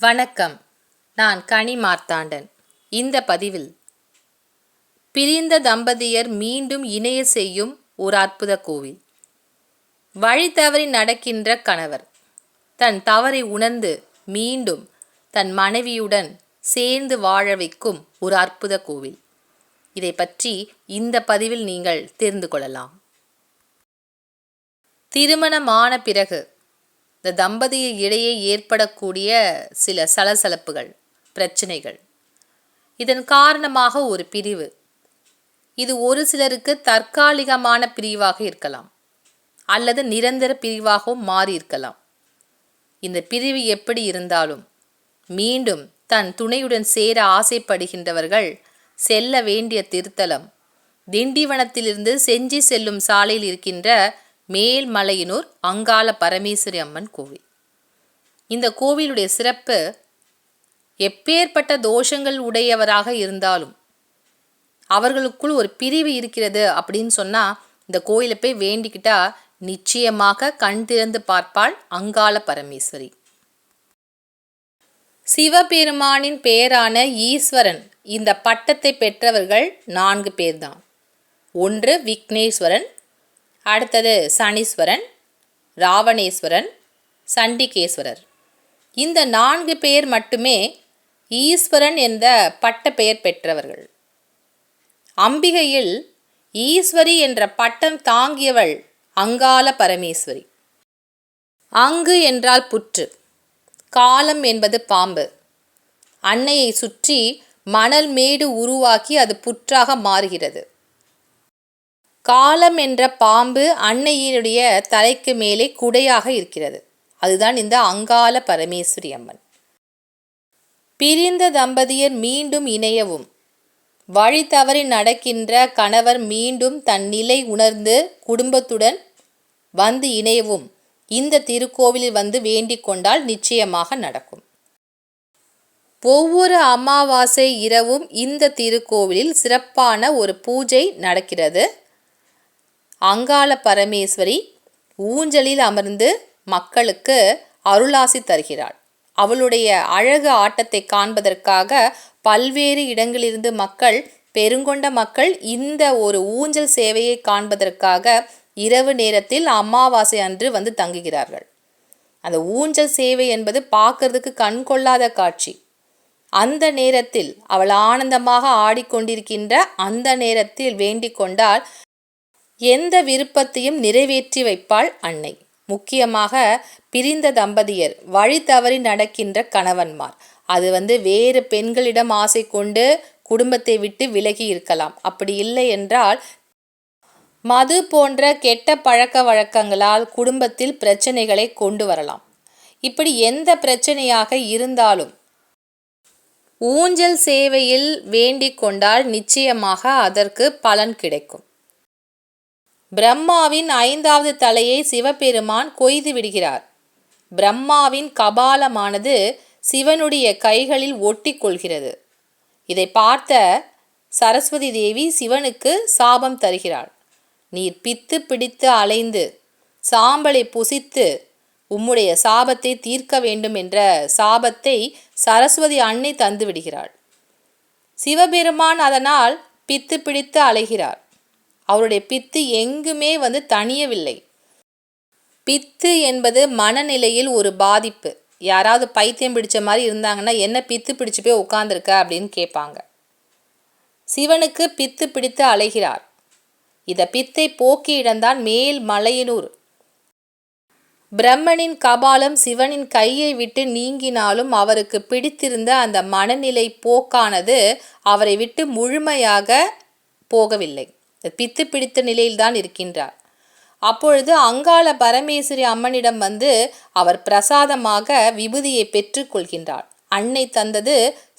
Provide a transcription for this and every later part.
வணக்கம். நான் கனி மார்த்தாண்டன். இந்த பதிவில் பிரிந்த தம்பதியர் மீண்டும் இணைய செய்யும் ஒரு அற்புத கோவில். வழி தவறி நடக்கின்ற கணவர் தன் தவறை உணர்ந்து மீண்டும் தன் மனைவியுடன் சேர்ந்து வாழ வைக்கும் ஒரு அற்புத கோவில். இதை பற்றி இந்த பதிவில் நீங்கள் தெரிந்து கொள்ளலாம். திருமணமான பிறகு இந்த தம்பதியர் இடையே ஏற்படக்கூடிய சில சலசலப்புகள், பிரச்சனைகள், இதன் காரணமாக ஒரு பிரிவு. இது ஒரு சிலருக்கு தற்காலிகமான பிரிவாக இருக்கலாம் அல்லது நிரந்தர பிரிவாகவும் மாறி இருக்கலாம். இந்த பிரிவு எப்படி இருந்தாலும் மீண்டும் தன் துணையுடன் சேர ஆசைப்படுகின்றவர்கள் செல்ல வேண்டிய திருத்தலம் திண்டிவனத்திலிருந்து செஞ்சி செல்லும் சாலையில் இருக்கின்ற மேல்மலையனூர் அங்காள பரமேஸ்வரி அம்மன் கோவில். இந்த கோவிலுடைய சிறப்பு, எப்பேற்பட்ட தோஷங்கள் உடையவராக இருந்தாலும் அவர்களுக்குள் ஒரு பிரிவு இருக்கிறது அப்படின்னு சொன்னால் இந்த கோயிலை போய் வேண்டிக்கிட்டா நிச்சயமாக கண் திறந்து பார்ப்பாள் அங்காள பரமேஸ்வரி. சிவபெருமானின் பெயரான ஈஸ்வரன் இந்த பட்டத்தை பெற்றவர்கள் 4 பேர்தான். ஒன்று விக்னேஸ்வரன், அடுத்தது சனீஸ்வரன், ராவணேஸ்வரன், சண்டிகேஸ்வரர். இந்த 4 பேர் மட்டுமே ஈஸ்வரன் என்ற பட்ட பெயர் பெற்றவர்கள். அம்பிகையில் ஈஸ்வரி என்ற பட்டம் தாங்கியவள் அங்காள பரமேஸ்வரி. அங்கு என்றால் புற்று, காலம் என்பது பாம்பு. அன்னையை சுற்றி மணல் மேடு உருவாக்கி அது புற்றாக மாறுகிறது. காலம் என்ற பாம்பு அன்னையினுடைய தலைக்கு மேலே குடையாக இருக்கிறது. அதுதான் இந்த அங்காள பரமேஸ்வரி அம்மன். பிரிந்த தம்பதியர் மீண்டும் இணையவும், வழி தவறி நடக்கின்ற கணவர் மீண்டும் தன் நிலை உணர்ந்து குடும்பத்துடன் வந்து இணையவும் இந்த திருக்கோவிலில் வந்து வேண்டிக் கொண்டால் நிச்சயமாக நடக்கும். ஒவ்வொரு அமாவாசை இரவும் இந்த திருக்கோவிலில் சிறப்பான ஒரு பூஜை நடக்கிறது. அங்காள பரமேஸ்வரி ஊஞ்சலில் அமர்ந்து மக்களுக்கு அருளாசி தருகிறாள். அவளுடைய அழகு ஆட்டத்தை காண்பதற்காக பல்வேறு இடங்களிலிருந்து மக்கள், பெருங்கொண்ட மக்கள் இந்த ஒரு ஊஞ்சல் சேவையை காண்பதற்காக இரவு நேரத்தில் அமாவாசை அன்று வந்து தங்குகிறார்கள். அந்த ஊஞ்சல் சேவை என்பது பார்க்கறதுக்கு கண் கொள்ளாத காட்சி. அந்த நேரத்தில் அவள் ஆனந்தமாக ஆடிக்கொண்டிருக்கின்ற அந்த நேரத்தில் வேண்டிக் கொண்டால் எந்த விருப்பத்தையும் நிறைவேற்றி வைப்பாள் அன்னை. முக்கியமாக பிரிந்த தம்பதியர், வழி தவறி நடக்கின்ற கணவன்மார், அது வேறு பெண்களிடம் ஆசை கொண்டு குடும்பத்தை விட்டு விலகி இருக்கலாம். அப்படி இல்லை என்றால் மது போன்ற கெட்ட பழக்க வழக்கங்களால் குடும்பத்தில் பிரச்சனைகளை கொண்டு வரலாம். இப்படி எந்த பிரச்சனையாக இருந்தாலும் ஊஞ்சல் சேவையில் வேண்டிக் கொண்டால் நிச்சயமாக அதற்கு பலன் கிடைக்கும். பிரம்மாவின் 5வது தலையை சிவபெருமான் கொய்து விடுகிறார். பிரம்மாவின் கபாலமானது சிவனுடைய கைகளில் ஒட்டி கொள்கிறது. இதை பார்த்த சரஸ்வதி தேவி சிவனுக்கு சாபம் தருகிறாள். நீர் பித்து பிடித்து அலைந்து சாம்பலை புசித்து உம்முடைய சாபத்தை தீர்க்க வேண்டும் என்ற சாபத்தை சரஸ்வதி அன்னை தந்து விடுகிறாள். சிவபெருமான் அதனால் பித்து பிடித்து அலைகிறார். அவருடைய பித்து எங்குமே தணியவில்லை. பித்து என்பது மனநிலையில் ஒரு பாதிப்பு. யாராவது பைத்தியம் பிடிச்ச மாதிரி இருந்தாங்கன்னா என்ன பித்து பிடிச்சு போய் உட்கார்ந்துருக்க அப்படின்னு கேட்பாங்க. சிவனுக்கு பித்து பிடித்து அலைகிறார். இத பித்தை போக்கி இடம்தான் மேல்மலையனூர். பிரம்மனின் கபாலம் சிவனின் கையை விட்டு நீங்கினாலும் அவருக்கு பிடித்திருந்த அந்த மனநிலை போக்கானது அவரை விட்டு முழுமையாக போகவில்லை. பித்து பிடித்த நிலையில்தான் இருக்கின்றார். அப்பொழுது அங்காள பரமேஸ்வரி அம்மனிடம் அவர் பிரசாதமாக விபூதியை பெற்று கொள்கின்றார். அன்னை தந்தது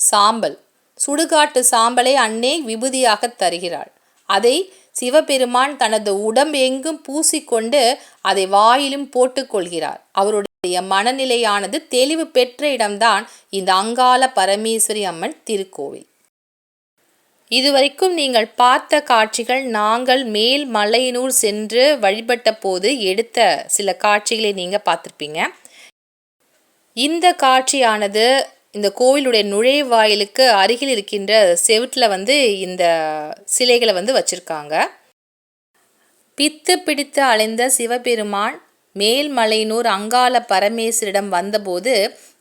சாம்பல், சுடுகாட்டு சாம்பலை அன்னை விபூதியாக தருகிறாள். அதை சிவபெருமான் தனது உடம்பெங்கும் பூசிக்கொண்டு அதை வாயிலும் போட்டுக்கொள்கிறார். அவருடைய மனநிலையானது தெளிவு பெற்ற இடம்தான் இந்த அங்காள பரமேஸ்வரி அம்மன் திருக்கோவில். இதுவரைக்கும் நீங்கள் பார்த்த காட்சிகள் நாங்கள் மேல்மலையனூர் சென்று வழிபட்ட போது எடுத்த சில காட்சிகளை நீங்கள் பார்த்துருப்பீங்க. இந்த காட்சியானது இந்த கோவிலுடைய நுழைவாயிலுக்கு அருகில் இருக்கின்ற செவுட்டில் வந்து இந்த சிலைகளை வந்து வச்சுருக்காங்க. பித்து பிடித்து அலைந்த சிவபெருமான் மேல்மலையனூர் அங்காள பரமேஸ்வரிடம் வந்தபோது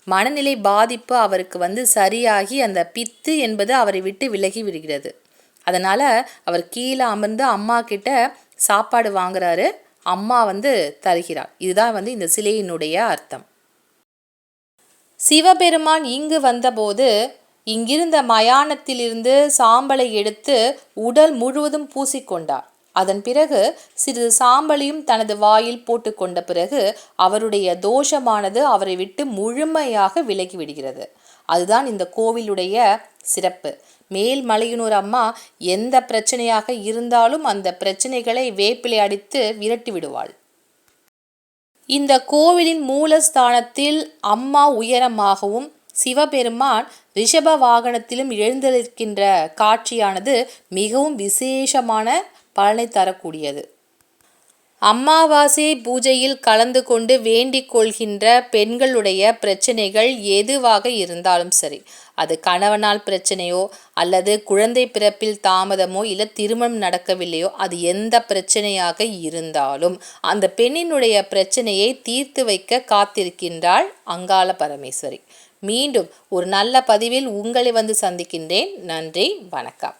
மனநிலை பாதிப்பு அவருக்கு வந்து சரியாகி அந்த பித்து என்பது அவரை விட்டு விலகி விடுகிறது. அதனால் அவர் கீழே அமர்ந்து அம்மா கிட்ட சாப்பாடு வாங்குறாரு. அம்மா வந்து தருகிறார். இதுதான் வந்து இந்த சிலையினுடைய அர்த்தம். சிவபெருமான் இங்கு வந்தபோது இங்கிருந்த மயானத்திலிருந்து சாம்பலை எடுத்து உடல் முழுவதும் பூசிக்கொண்டார். அதன் பிறகு சிறிது சாம்பலையும் தனது வாயில் போட்டுக்கொண்ட பிறகு அவருடைய தோஷமானது அவரை விட்டு முழுமையாக விலகிவிடுகிறது. அதுதான் இந்த கோவிலுடைய சிறப்பு. மேல்மலையனூர் அம்மா எந்த பிரச்சனையாக இருந்தாலும் அந்த பிரச்சனைகளை வேப்பிலை அடித்து விரட்டி விடுவாள். இந்த கோவிலின் மூலஸ்தானத்தில் அம்மா உயரமாகவும் சிவபெருமான் ரிஷப வாகனத்திலும் எழுந்திருக்கின்ற காட்சியானது மிகவும் விசேஷமான பலனை தரக்கூடியது. அமாவாசை பூஜையில் கலந்து கொண்டு வேண்டிக் கொள்கின்ற பெண்களுடைய பிரச்சனைகள் எதுவாக இருந்தாலும் சரி, அது கணவனால் பிரச்சனையோ அல்லது குழந்தை பிறப்பில் தாமதமோ இல்லை திருமணம் நடக்கவில்லையோ, அது எந்த பிரச்சனையாக இருந்தாலும் அந்த பெண்ணினுடைய பிரச்சனையை தீர்த்து வைக்க காத்திருக்கின்றாள் அங்காள பரமேஸ்வரி. மீண்டும் ஒரு நல்ல பதிவில் உங்களை வந்து சந்திக்கின்றேன். நன்றி, வணக்கம்.